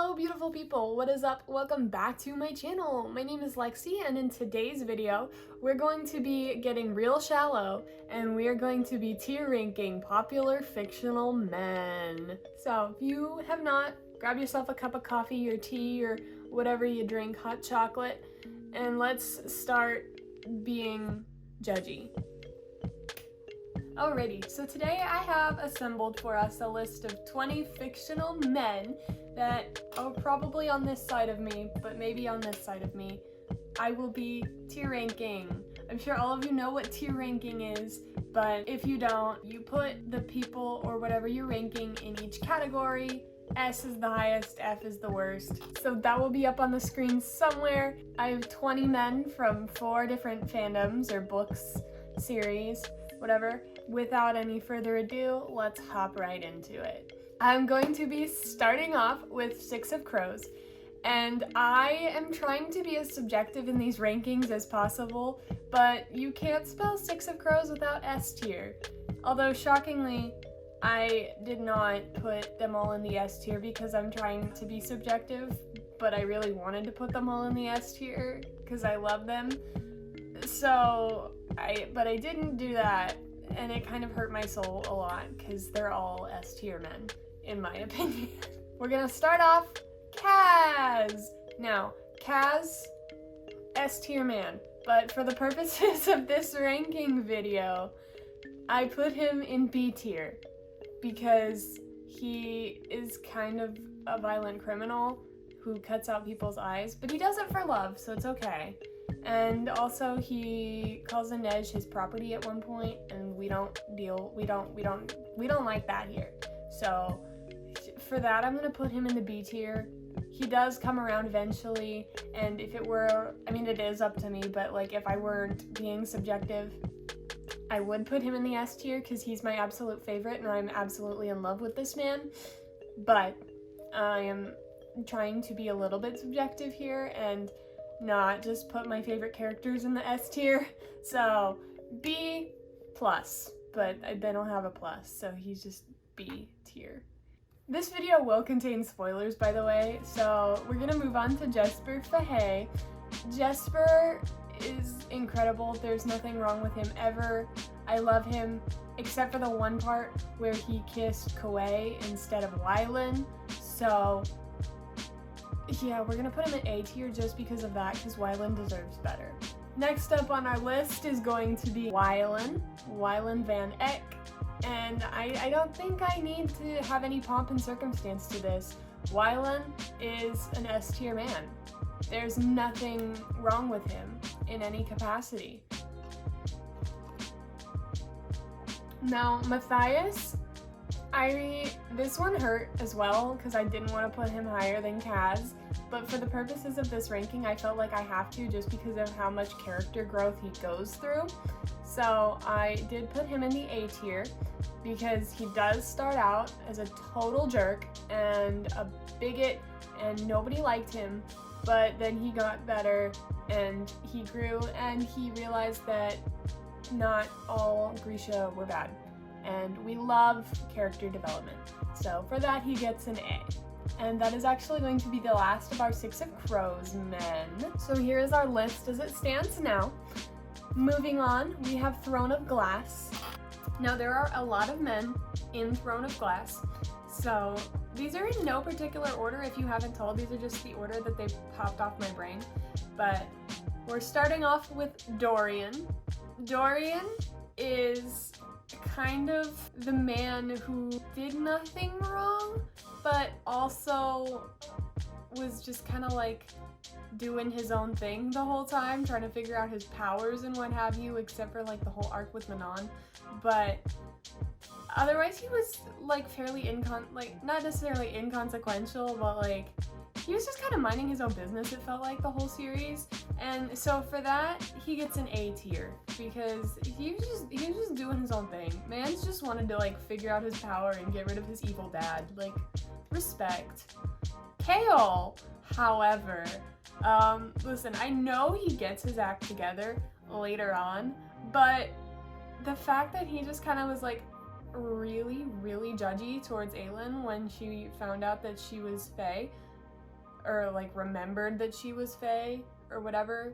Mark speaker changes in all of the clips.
Speaker 1: Hello beautiful people, what is up? Welcome back to my channel. My name is Lexi, and in today's video we're going to be getting real shallow and we are going to be tier ranking popular fictional men. So if you have not, grab yourself a cup of coffee or tea or whatever you drink, hot chocolate, and let's start being judgy. Alrighty, so today I have assembled for us a list of 20 fictional men that are probably on this side of me, but maybe on this side of me. I will be tier ranking. I'm sure all of you know what tier ranking is, but if you don't, you put the people or whatever you're ranking in each category. S is the highest, F is the worst. So that will be up on the screen somewhere. I have 20 men from 4 different fandoms or books, series, whatever. Without any further ado, let's hop right into it. I'm going to be starting off with 6 of Crows, and I am trying to be as subjective in these rankings as possible, but you can't spell 6 of Crows without S tier. Although shockingly, I did not put them all in the S tier because I'm trying to be subjective, but I really wanted to put them all in the S tier because I love them. But I didn't do that, and it kind of hurt my soul a lot because they're all S tier men, in my opinion. We're gonna start off Kaz. Now, Kaz, S tier man, but for the purposes of this ranking video, I put him in B tier because he is kind of a violent criminal who cuts out people's eyes, but he does it for love, so it's okay. And also he calls Inej his property at one point, and we don't like that here. So for that, I'm gonna put him in the B tier. He does come around eventually, and if it were, I mean, it is up to me, but like if I weren't being subjective, I would put him in the S tier because he's my absolute favorite and I'm absolutely in love with this man. But I am trying to be a little bit subjective here and not just put my favorite characters in the S tier. So B plus, but they don't have a plus, so he's just B tier. This video will contain spoilers, by the way, so we're gonna move on to Jasper Fahey. Jasper is incredible. There's nothing wrong with him ever. I love him, except for the one part where he kissed Koei instead of Wylen. So yeah, we're gonna put him in A tier just because of that, because Wylen deserves better. Next up on our list is going to be Wylen Van Eck. And I don't think I need to have any pomp and circumstance to this. Wylen is an S tier man. There's nothing wrong with him in any capacity. Now, Matthias, this one hurt as well because I didn't want to put him higher than Kaz, but for the purposes of this ranking, I felt like I have to just because of how much character growth he goes through. So I did put him in the A tier because he does start out as a total jerk and a bigot and nobody liked him, but then he got better and he grew and he realized that not all Grisha were bad. And we love character development. So for that, he gets an A. And that is actually going to be the last of our 6 of Crows men. So here is our list as it stands now. Moving on, we have Throne of Glass. Now there are a lot of men in Throne of Glass. So these are in no particular order if you haven't told. These are just the order that they popped off my brain. But we're starting off with Dorian. Dorian is kind of the man who did nothing wrong, but also was just kind of like doing his own thing the whole time, trying to figure out his powers and what have you, except for like the whole arc with Manon. But otherwise he was like fairly not necessarily inconsequential, but like he was just kind of minding his own business, it felt like, the whole series. And so for that, he gets an A tier because he was just doing his own thing. Man's just wanted to like figure out his power and get rid of his evil dad. Like, respect. Kale, however, listen, I know he gets his act together later on, but the fact that he just kind of was like really judgy towards Aelin when she found out that she was Fae or like remembered that she was Fae or whatever.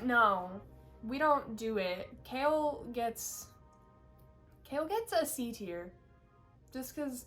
Speaker 1: No, we don't do it. Kale gets a C tier just because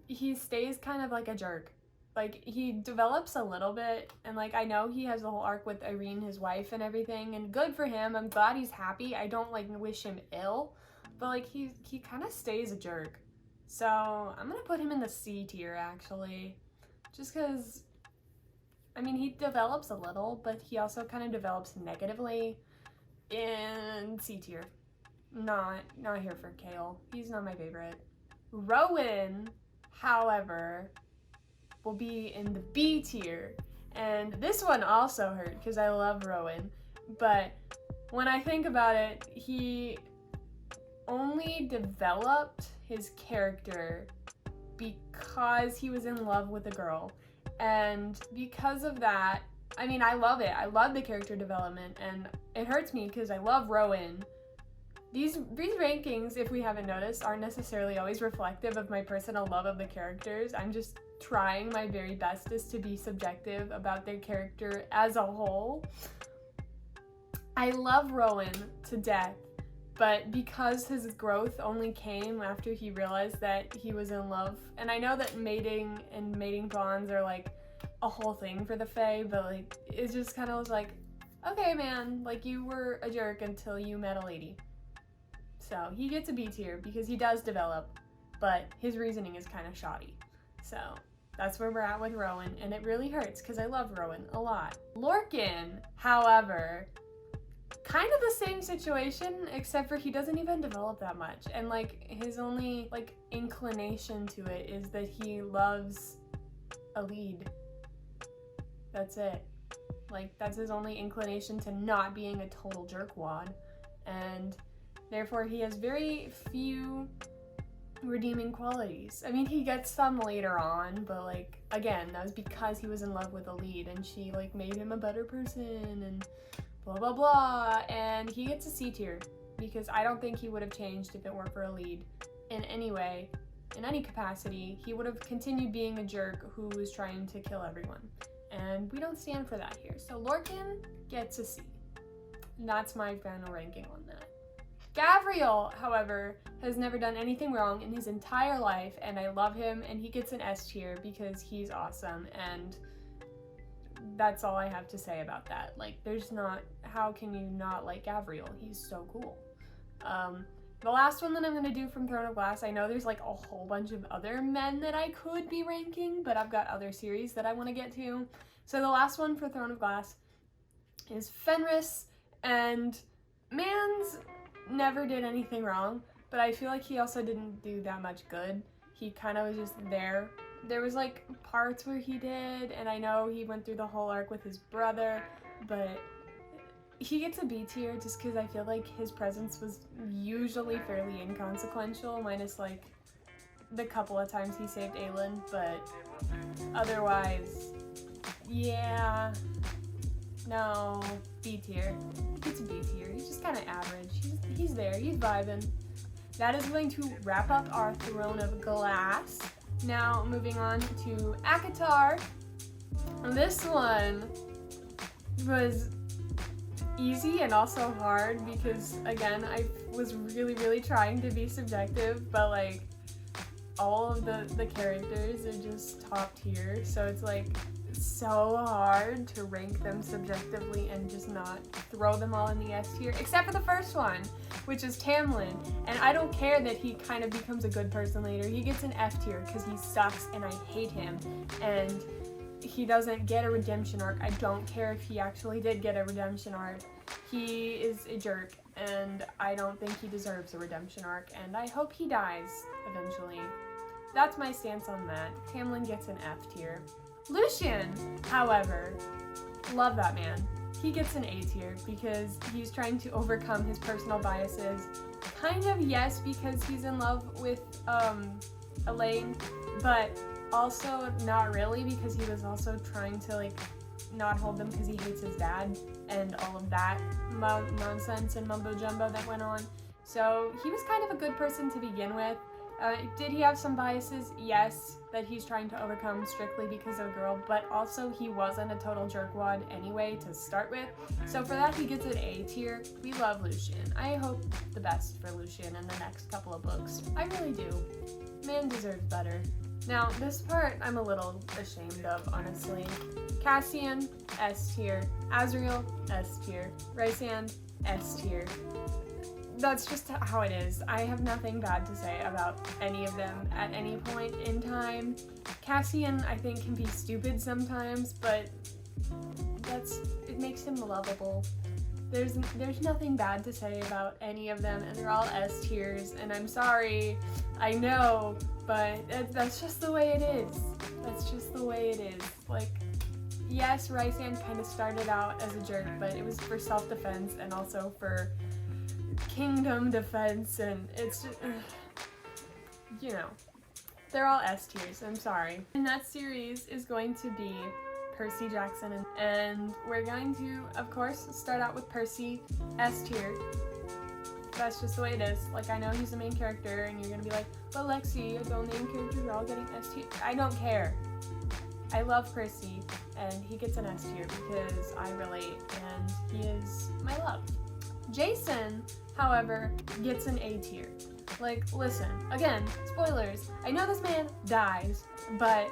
Speaker 1: he stays kind of like a jerk. Like, he develops a little bit, and like, I know he has the whole arc with Irene, his wife, and everything, and good for him. I'm glad he's happy. I don't like wish him ill, but like, he kind of stays a jerk. So I'm gonna put him in the C tier actually, just because, I mean, he develops a little, but he also kind of develops negatively. In C tier. Not here for Kale. He's not my favorite. Rowan, however, will be in the B tier. And this one also hurt because I love Rowan. But when I think about it, he only developed his character because he was in love with a girl. And because of that, I mean, I love it. I love the character development, and it hurts me because I love Rowan. These rankings, if we haven't noticed, aren't necessarily always reflective of my personal love of the characters. I'm just trying my very bestest to be subjective about their character as a whole. I love Rowan to death, but because his growth only came after he realized that he was in love, and I know that mating and mating bonds are like a whole thing for the Fae, but like, it just kind of was like, okay man, like, you were a jerk until you met a lady. So he gets a B tier because he does develop, but his reasoning is kind of shoddy. So that's where we're at with Rowan, and it really hurts because I love Rowan a lot. Lorcan, however, kind of the same situation, except for he doesn't even develop that much, and like, his only like inclination to it is that he loves a lead. That's it. Like, that's his only inclination to not being a total jerkwad, and therefore he has very few redeeming qualities. I mean, he gets some later on, but like, again, that was because he was in love with a lead and she like made him a better person and blah blah blah, and he gets a C tier because I don't think he would have changed if it weren't for a lead in any way, in any capacity. He would have continued being a jerk who was trying to kill everyone, and we don't stand for that here. So Lorcan gets a C. And that's my final ranking on that. Gavriel, however, has never done anything wrong in his entire life, and I love him, and he gets an S tier because he's awesome, and that's all I have to say about that. Like, there's not, how can you not like Gavriel? He's so cool. The last one that I'm gonna do from Throne of Glass, I know there's like a whole bunch of other men that I could be ranking, but I've got other series that I want to get to. So the last one for Throne of Glass is Fenris, and Mans never did anything wrong, but I feel like he also didn't do that much good. He kind of was just there. There was like parts where he did, and I know he went through the whole arc with his brother, but he gets a B tier just because I feel like his presence was usually fairly inconsequential, minus like the couple of times he saved Aelin, but otherwise, yeah, no, B tier. It's a B tier. He's just kind of average. He's there. He's vibing. That is going to wrap up our Throne of Glass. Now, moving on to Acotar. This one was easy and also hard because, again, I was really trying to be subjective, but like, all of the characters are just top tier, so it's like so hard to rank them subjectively and just not throw them all in the S tier, except for the first one, which is Tamlin. And I don't care that he kind of becomes a good person later. He gets an F tier because he sucks and I hate him, and he doesn't get a redemption arc. I don't care if he actually did get a redemption arc. He is a jerk, and I don't think he deserves a redemption arc, and I hope he dies eventually. That's my stance on that. Tamlin gets an F tier. Lucian, however, love that man. He gets an A tier because he's trying to overcome his personal biases. Kind of, yes, because he's in love with Elaine, but also not really, because he was also trying to like not hold them because he hates his dad and all of that nonsense and mumbo jumbo that went on. So he was kind of a good person to begin with, Did he have some biases? Yes, that he's trying to overcome strictly because of a girl, but also he wasn't a total jerkwad anyway to start with. So for that, he gets an A tier. We love Lucien. I hope the best for Lucien in the next couple of books. I really do. Man deserves better. Now, this part I'm a little ashamed of, honestly. Cassian, S tier. Azriel, S tier. Rysand, S tier. That's just how it is. I have nothing bad to say about any of them at any point in time. Cassian, I think, can be stupid sometimes, but it makes him lovable. There's nothing bad to say about any of them, and they're all S tiers, and I'm sorry, I know, but that's just the way it is. That's just the way it is. Like, yes, Rysand kind of started out as a jerk, but it was for self-defense and also for kingdom defense, and it's just, you know, they're all S tiers. I'm sorry. And that series is going to be Percy Jackson, and we're going to, of course, start out with Percy, S tier. That's just the way it is. Like, I know he's the main character, and you're gonna be like, but Lexi, the main characters are all getting S tier. I don't care. I love Percy, and he gets an S tier because I relate, and he is my love. Jason, however, gets an A tier. Like, listen, again, spoilers. I know this man dies, but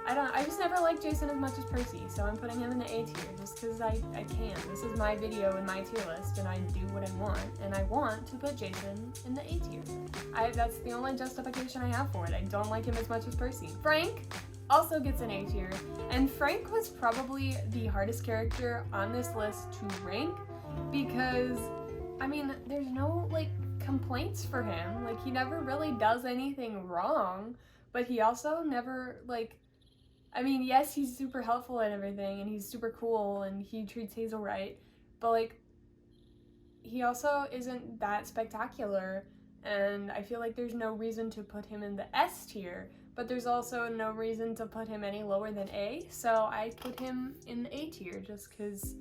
Speaker 1: I just never liked Jason as much as Percy, so I'm putting him in the A tier just because I can. This is my video and my tier list, and I do what I want, and I want to put Jason in the A tier. That's the only justification I have for it. I don't like him as much as Percy. Frank also gets an A tier, and Frank was probably the hardest character on this list to rank because, I mean, there's no, like, complaints for him. Like, he never really does anything wrong, but he also never, like, I mean, yes, he's super helpful and everything, and he's super cool, and he treats Hazel right, but, like, he also isn't that spectacular, and I feel like there's no reason to put him in the S tier, but there's also no reason to put him any lower than A, so I put him in the A tier just because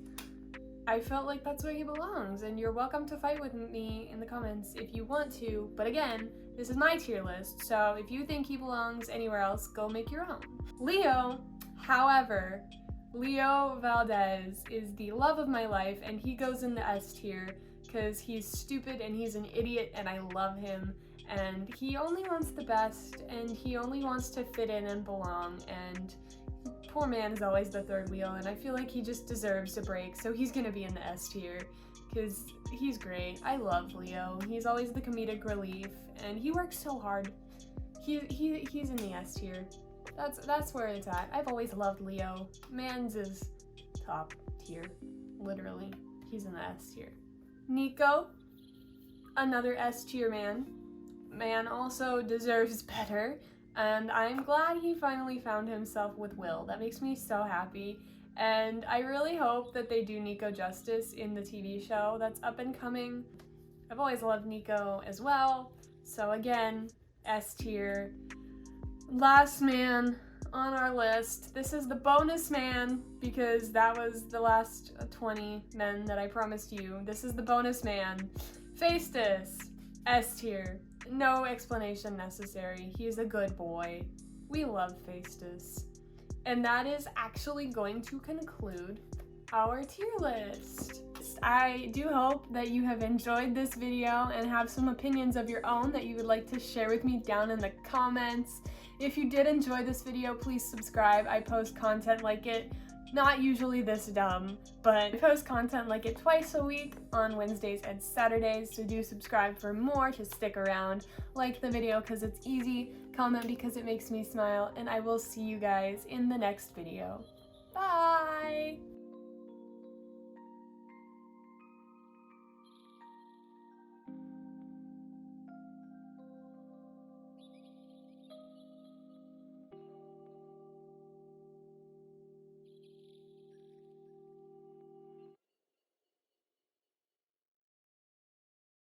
Speaker 1: I felt like that's where he belongs, and you're welcome to fight with me in the comments if you want to, but again, this is my tier list, so if you think he belongs anywhere else, go make your own. Leo, however, Leo Valdez is the love of my life, and he goes in the S tier because he's stupid and he's an idiot, and I love him, and he only wants the best, and he only wants to fit in and belong, and poor man is always the third wheel, and I feel like he just deserves a break, so he's gonna be in the S tier because he's great. I love Leo. He's always the comedic relief, and he works so hard. He's in the S tier. That's where it's at. I've always loved Leo. Man's is top tier, literally. He's in the S tier. Nico, another S tier man. Man also deserves better. And I'm glad he finally found himself with Will. That makes me so happy. And I really hope that they do Nico justice in the TV show that's up and coming. I've always loved Nico as well. So again, S tier. Last man on our list. This is the bonus man because that was the last 20 men that I promised you. This is the bonus man. Phaestus, S tier. No explanation necessary. He's a good boy. We love Phaestus. And that is actually going to conclude our tier list. I do hope that you have enjoyed this video and have some opinions of your own that you would like to share with me down in the comments. If you did enjoy this video, please subscribe. I post content like it. Not usually this dumb, but I post content like it twice a week on Wednesdays and Saturdays, so do subscribe for more to stick around. Like the video because it's easy, comment because it makes me smile, and I will see you guys in the next video. Bye!